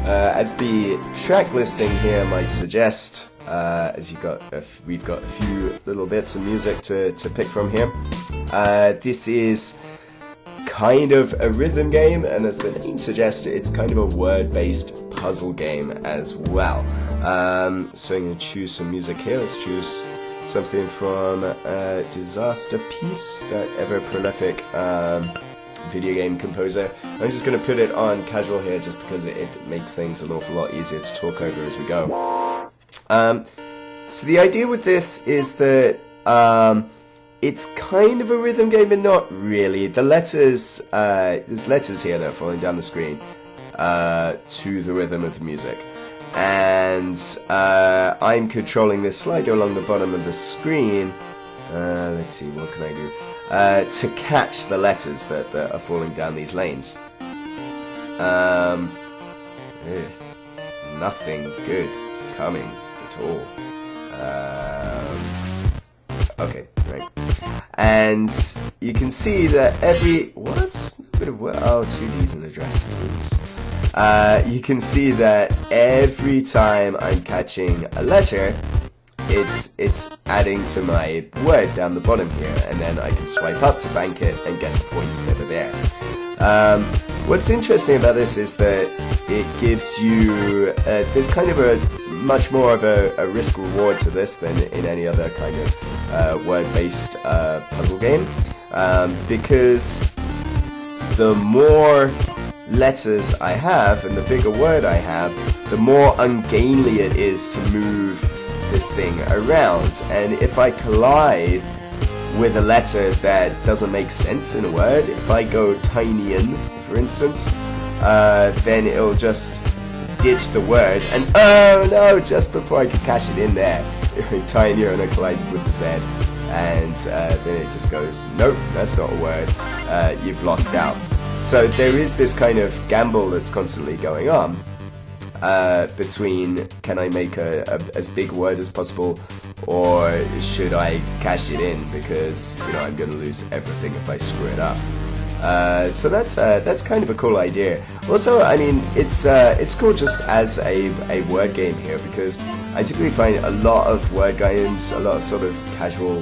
As the track listing here might suggest, we've got a few little bits of music to pick from here. This is kind of a rhythm game, and as the name suggests, it's kind of a word-based puzzle game as well. So I'm going to choose some music here. Let's choose something from Disaster Piece, that ever-prolific video game composer. I'm just going to put it on casual here just because it makes things an awful lot easier to talk over as we go. So the idea with this is that it's kind of a rhythm game, but not really. The letters, there's letters here that are falling down the screen to the rhythm of the music. And I'm controlling this slider along the bottom of the screen. Let's see, what can I do? To catch the letters that are falling down these lanes. Nothing good is coming at all. Okay, right. And you can see that every... What? Bit of... Oh, 2D's an address. Oops. You can see that every time I'm catching a letter, it's adding to my word down the bottom here, and then I can swipe up to bank it and get the points that are there. What's interesting about this is that it gives you there's kind of a much more of a risk reward to this than in any other kind of word-based puzzle game, because the more letters I have and the bigger word I have, the more ungainly it is to move this thing around. And if I collide with a letter that doesn't make sense in a word, if I go tinyin, for instance, then it'll just ditch the word, and oh no, just before I could catch it in there, tinier, and I collided with the Z, and then it just goes, nope, that's not a word, you've lost out. So there is this kind of gamble that's constantly going on between, can I make as big a word as possible, or should I cash it in, because I'm going to lose everything if I screw it up. So that's kind of a cool idea. Also, I mean, it's cool just as a word game here, because I typically find a lot of word games, a lot of sort of casual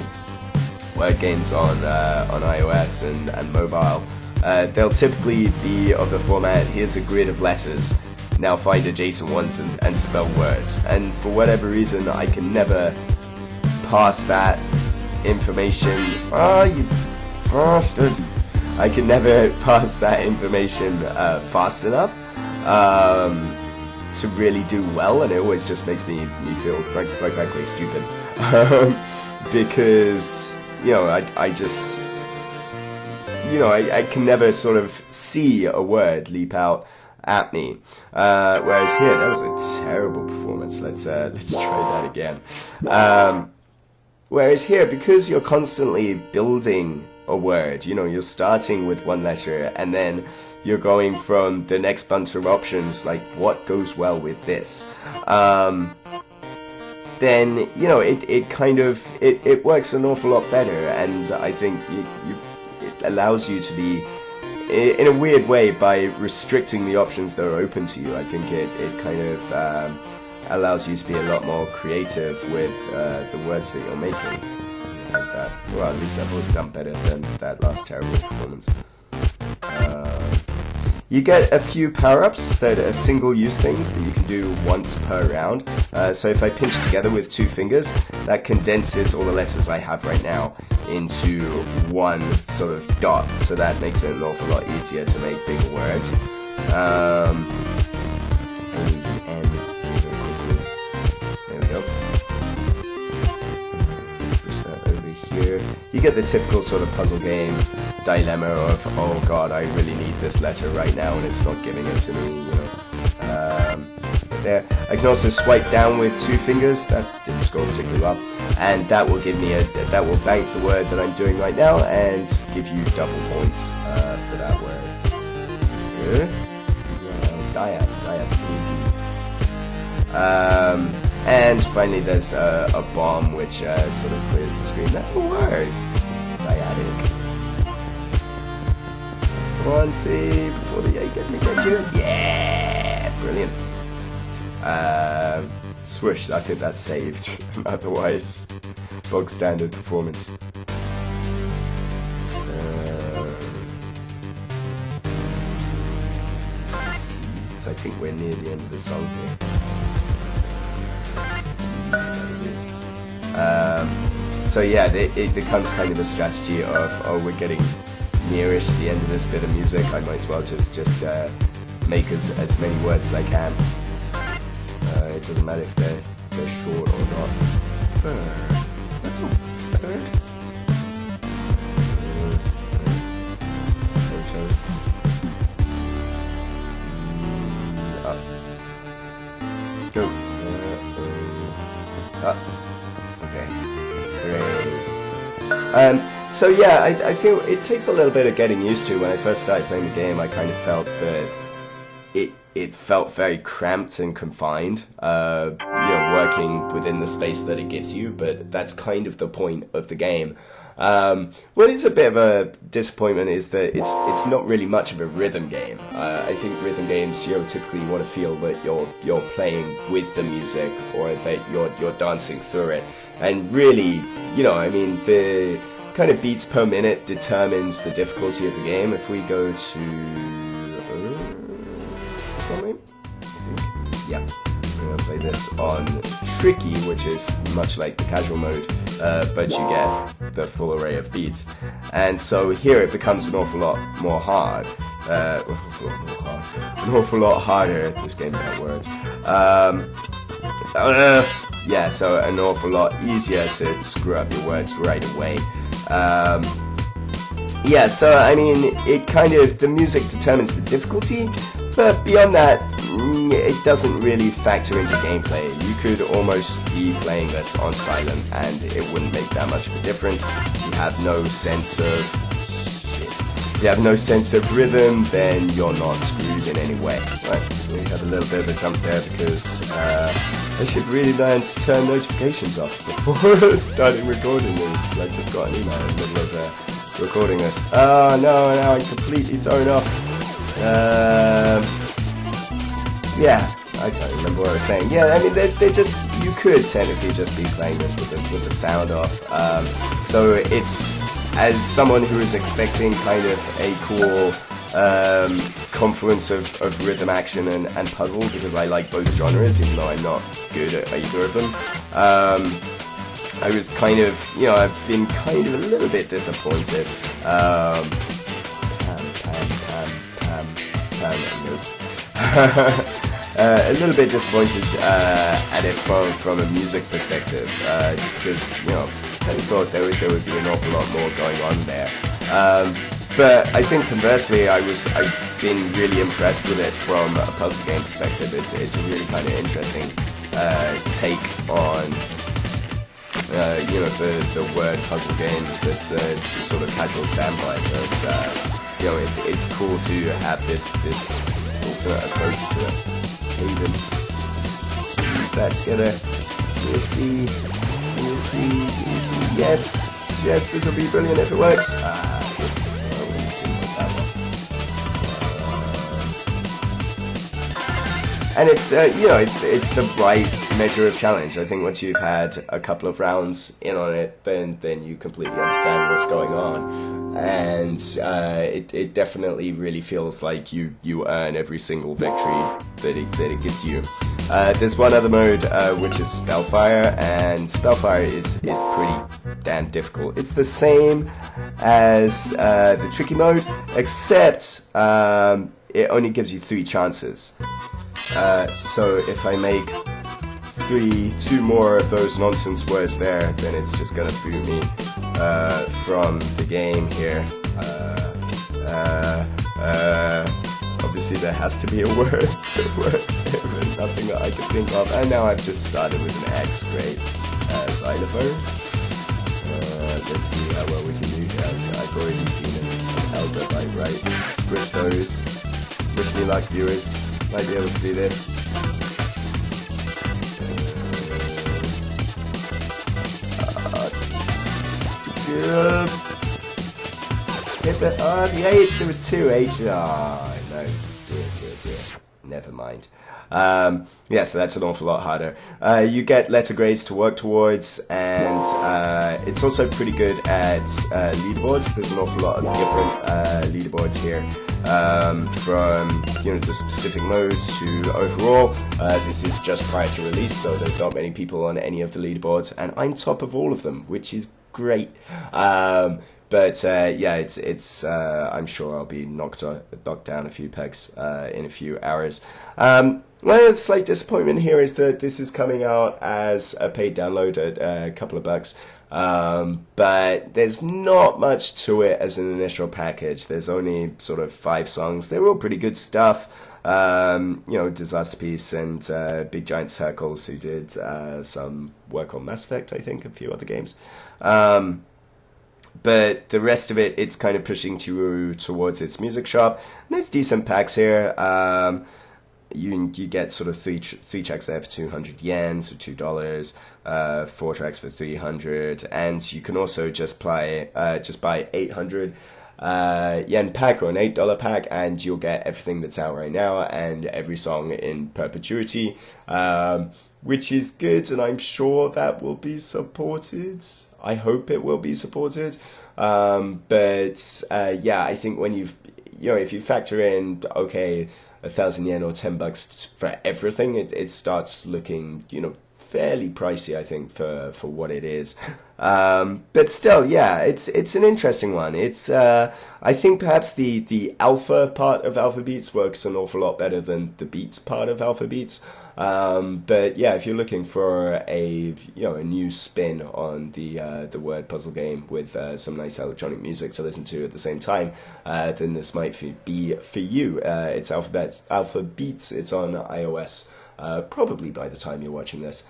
word games on iOS and mobile, they'll typically be of the format, here's a grid of letters, now find adjacent ones and spell words. And for whatever reason, I can never pass that information. Oh, you bastard. I can never pass that information fast enough to really do well, and it always just makes me feel frankly stupid. Because, I just, I can never sort of see a word leap out at me. Whereas here, that was a terrible performance. Let's try that again. Whereas here, because you're constantly building a word, you're starting with one letter and then you're going from the next bunch of options, like what goes well with this, then it kind of it works an awful lot better, and I think it allows you to be, in a weird way, by restricting the options that are open to you, I think it kind of allows you to be a lot more creative with the words that you're making. Like that. Well, at least I would have done better than that last terrible performance. You get a few power-ups that are single-use things that you can do once per round. So if I pinch together with two fingers, that condenses all the letters I have right now into one sort of dot. So that makes it an awful lot easier to make bigger words. I need an N very quickly. There we go. Here. You get the typical sort of puzzle game dilemma of, oh god, I really need this letter right now and it's not giving it to me, there. I can also swipe down with two fingers. That didn't score particularly well, and that will give me that will bank the word that I'm doing right now and give you double points for that word. Dyad. And finally there's a bomb which sort of clears the screen. That's a word. Dyadic. Come on, see, before the A gets to. Yeah! Brilliant. Swoosh, I think that's saved. Otherwise, bog standard performance. Let's see, so I think we're near the end of the song here. So yeah, it becomes kind of a strategy of, oh, we're getting nearish the end of this bit of music, I might as well just make as many words as I can. It doesn't matter if they're short or not. That's all. Third. Up. Go. Up. Okay. Great. So yeah, I feel it takes a little bit of getting used to. When I first started playing the game, I kind of felt that it felt very cramped and confined, working within the space that it gives you, but that's kind of the point of the game. What is a bit of a disappointment is that it's not really much of a rhythm game. I think rhythm games, typically you want to feel that you're playing with the music, or that you're dancing through it. And really, the kind of beats per minute determines the difficulty of the game. If we go to yeah, I'm going to play this on Tricky, which is much like the casual mode, but you get the full array of beats. And so here it becomes an awful lot more hard. An awful lot harder. This game without words. Yeah, so an awful lot easier to screw up your words right away. Yeah, so I mean, the music determines the difficulty, but beyond that, it doesn't really factor into gameplay. You could almost be playing this on silent and it wouldn't make that much of a difference. You have no sense of If you have no sense of rhythm, then you're not screwed in any way. Right, we have a little bit of a jump there because I should really learn to turn notifications off before starting recording this. I just got an email in the middle of recording this. Oh no, now I'm completely thrown off. Yeah, I can't remember what I was saying. Yeah, I mean, they're just, you could technically just be playing this with the sound off. So it's, as someone who is expecting kind of a cool confluence of rhythm action and puzzle, because I like both genres, even though I'm not good at either of them. I was kind of, I've been kind of a little bit disappointed. A little bit disappointed at it from a music perspective, just because, I thought there would be an awful lot more going on there. But I think conversely, I've been really impressed with it from a puzzle game perspective. It's a really kind of interesting take on the word puzzle game that's just sort of casual standby. But it's cool to have this alternate approach to it. Cadence, use that together. We'll see. Yes, this will be brilliant if it works. And it's it's the right measure of challenge. I think once you've had a couple of rounds in on it, then you completely understand what's going on, and it definitely really feels like you earn every single victory that it gives you. There's one other mode which is Spellfire, and Spellfire is pretty damn difficult. It's the same as the tricky mode, except it only gives you 3 chances. So if I make 2 more of those nonsense words there, then it's just gonna boot me from the game here. Obviously there has to be a word that works there, but nothing that I can think of. And now I've just started with an X, great. Xylophone. Let's see how well we can do here. I've already seen it held up right. Squish those. Wish me luck, viewers. Might be able to do this. Hit the H. There was 2 H. Oh no, dear. never mind. Yeah, so that's an awful lot harder. You get letter grades to work towards, and it's also pretty good at leaderboards. There's an awful lot of different leaderboards here, from the specific modes to overall. This is just prior to release, so there's not many people on any of the leaderboards, and I'm top of all of them, which is great. But yeah, it's I'm sure I'll be knocked down a few pegs in a few hours. One slight disappointment here is that this is coming out as a paid download at a couple of bucks. But there's not much to it as an initial package. There's only sort of 5 songs. They're all pretty good stuff. Disaster Piece and Big Giant Circles, who did some work on Mass Effect, I think, a few other games. But the rest of it, it's kind of pushing towards its music shop. And there's decent packs here. You get sort of three tracks there for 200 yen, so $2. 4 tracks for 300, and you can also just buy 800 yen pack or an $8 pack, and you'll get everything that's out right now and every song in perpetuity, which is good, and I'm sure that will be supported. I hope it will be supported. But I think when if you factor in, okay, 1,000 yen or $10 for everything, it starts looking, fairly pricey, I think, for what it is. But still, yeah, it's an interesting one. It's I think perhaps the alpha part of Alphabeats works an awful lot better than the beats part of Alphabeats. But yeah, if you're looking for a new spin on the word puzzle game with some nice electronic music to listen to at the same time, then this might be for you. It's Alphabeats. It's on iOS. Probably by the time you're watching this.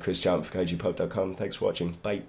Chris Charlton for KaijuPub.com. Thanks for watching. Bye.